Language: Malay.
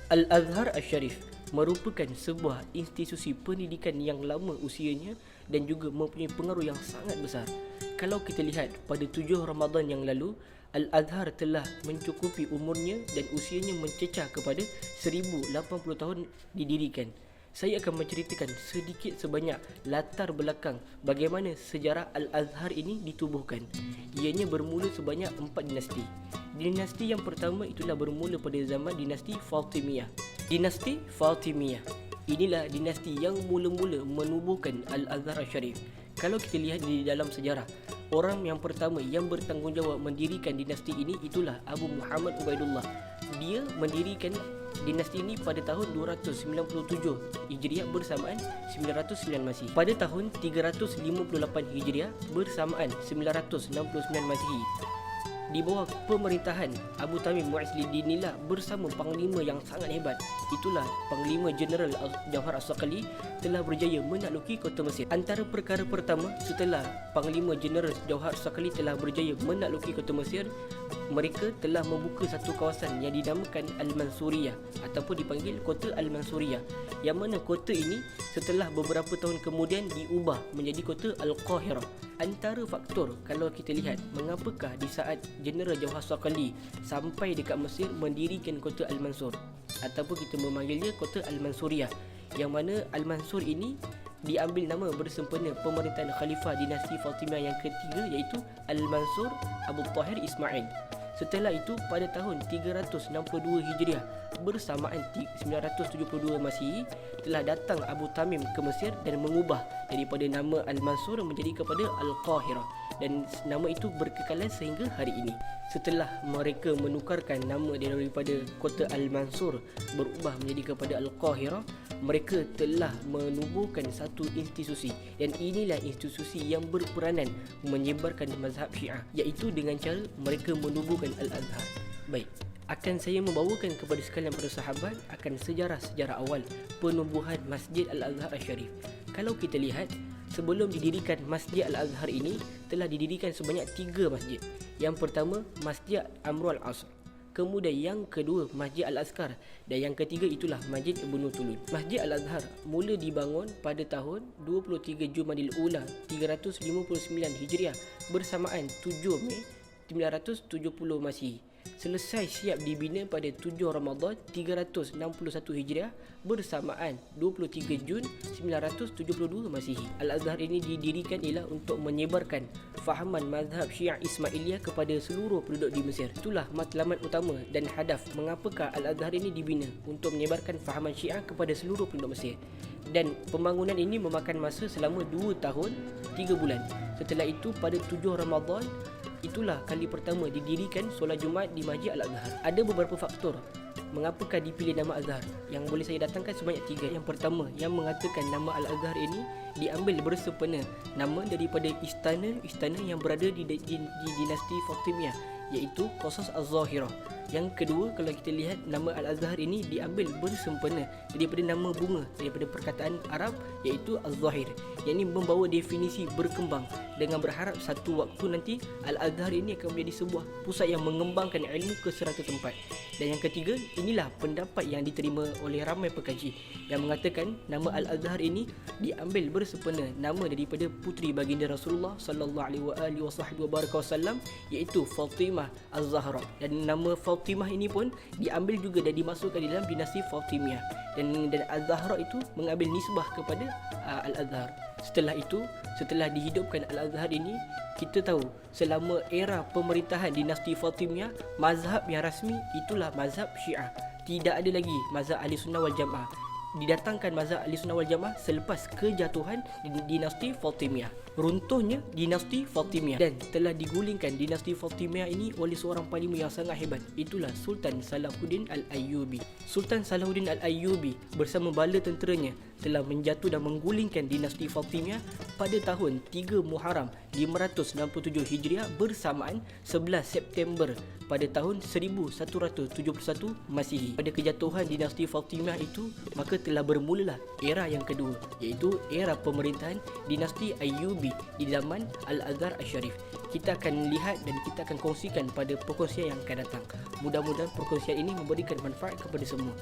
Al-Azhar Asy-Syarif merupakan sebuah institusi pendidikan yang lama usianya dan juga mempunyai pengaruh yang sangat besar. Kalau kita lihat pada 7 Ramadan yang lalu, Al-Azhar telah mencukupi umurnya dan usianya mencecah kepada 1080 tahun didirikan. Saya akan menceritakan sedikit sebanyak latar belakang bagaimana sejarah Al-Azhar ini ditubuhkan. Ianya bermula sebanyak 4 dinasti. Dinasti yang pertama itulah bermula pada zaman dinasti Fatimiyah. Dinasti Fatimiyah inilah dinasti yang mula-mula menubuhkan Al-Azhar Asy-Syarif. Kalau kita lihat di dalam sejarah, orang yang pertama yang bertanggungjawab mendirikan dinasti ini itulah Abu Muhammad Ubaidullah. Dia mendirikan dinasti ini pada tahun 297 Hijriah bersamaan 909 Masihi. Pada tahun 358 Hijriah bersamaan 969 Masihi, di bawah pemerintahan Abu Tamim Mu'izzuddin inilah bersama panglima yang sangat hebat, itulah Panglima Jeneral Jauhar As-Saqali, telah berjaya menakluki kota Mesir. Antara perkara pertama setelah Panglima Jeneral Jauhar As-Saqali telah berjaya menakluki kota Mesir, mereka telah membuka satu kawasan yang dinamakan Al-Mansuriyah ataupun dipanggil kota Al-Mansuriyah, yang mana kota ini setelah beberapa tahun kemudian diubah menjadi kota Al-Qahirah. Antara faktor kalau kita lihat mengapakah di saat Jeneral Jauhar As-Saqali sampai dekat Mesir mendirikan kota Al-Mansur ataupun kita memanggilnya kota Al-Mansuriyah, yang mana Al-Mansur ini diambil nama bersempena pemerintahan Khalifah dinasti Fatimiyah yang ketiga, iaitu Al-Mansur Abu Tahir Ismail. Setelah itu pada tahun 362 Hijriah bersamaan 972 Masihi telah datang Abu Tamim ke Mesir dan mengubah daripada nama Al-Mansur menjadi kepada Al-Qahirah, dan nama itu berkekalan sehingga hari ini. Setelah mereka menukarkan nama daripada kota Al-Mansur berubah menjadi kepada Al-Qahirah, mereka telah menubuhkan satu institusi, dan inilah institusi yang berperanan menyebarkan mazhab Syiah, iaitu dengan cara mereka menubuhkan Al-Azhar. Baik, akan saya membawakan kepada sekalian para sahabat akan sejarah-sejarah awal penubuhan Masjid Al-Azhar Asy-Syarif. Kalau kita lihat, sebelum didirikan Masjid Al-Azhar ini telah didirikan sebanyak 3 masjid. Yang pertama, Masjid Amru Al-Asr. Kemudian yang kedua, Masjid Al-Azkar, dan yang ketiga itulah Masjid Ibnu Tulun. Masjid Al-Azhar mula dibangun pada tahun 23 Jumadil Ula 359 Hijriah bersamaan 7 Mei 970 Masihi. Selesai siap dibina pada 7 Ramadan 361 Hijriah bersamaan 23 Jun 972 Masihi. Al-Azhar ini didirikan ialah untuk menyebarkan fahaman mazhab Syiah Ismailiyah kepada seluruh penduduk di Mesir. Itulah matlamat utama dan hadaf mengapakah Al-Azhar ini dibina, untuk menyebarkan fahaman Syiah kepada seluruh penduduk Mesir. Dan pembangunan ini memakan masa selama 2 tahun 3 bulan. Setelah itu pada 7 Ramadan itulah kali pertama didirikan solat Jumaat di Masjid Al-Azhar. Ada beberapa faktor mengapakah dipilih nama Azhar yang boleh saya datangkan sebanyak 3. Yang pertama, yang mengatakan nama Al-Azhar ini diambil bersempena nama daripada istana yang berada di dinasti Fatimiyah, iaitu Qasas Az-Zahirah. Yang kedua, kalau kita lihat nama Al-Azhar ini diambil bersempena daripada nama bunga daripada perkataan Arab, iaitu Az-Zahir, yang ini membawa definisi berkembang dengan berharap satu waktu nanti Al-Azhar ini akan menjadi sebuah pusat yang mengembangkan ilmu ke serata tempat. Dan yang ketiga, inilah pendapat yang diterima oleh ramai pekaji yang mengatakan nama Al-Azhar ini diambil bersempena nama daripada puteri baginda Rasulullah sallallahu alaihi wasallam, iaitu Fatimah Az-Zahra. Dan nama Fatimah ini pun diambil juga dan dimasukkan dalam dinasti Fatimiyah, dan Az-Zahra itu mengambil nisbah kepada Al-Azhar. Setelah itu, setelah dihidupkan Al-Azhar ini, kita tahu selama era pemerintahan dinasti Fatimiyah, mazhab yang rasmi itulah mazhab Syiah. Tidak ada lagi mazhab Ahli Sunnah wal Jamaah. Didatangkan mazhab Ahli Sunnah wal Jamaah selepas kejatuhan dinasti Fatimiyah, runtuhnya dinasti Fatimiyah, dan telah digulingkan dinasti Fatimiyah ini oleh seorang panglima yang sangat hebat, itulah Sultan Salahuddin Al-Ayyubi. Sultan Salahuddin Al-Ayyubi bersama bala tenteranya telah menjatuh dan menggulingkan dinasti Fatimiyah pada tahun 3 Muharram 567 Hijriah bersamaan 11 September pada tahun 1171 Masihi. Pada kejatuhan dinasti Fatimiyah itu, maka telah bermulalah era yang kedua, iaitu era pemerintahan dinasti Ayyubi di zaman Al-Azhar Asy-Syarif. Kita akan lihat dan kita akan kongsikan pada perkongsian yang akan datang. Mudah-mudahan perkongsian ini memberikan manfaat kepada semua.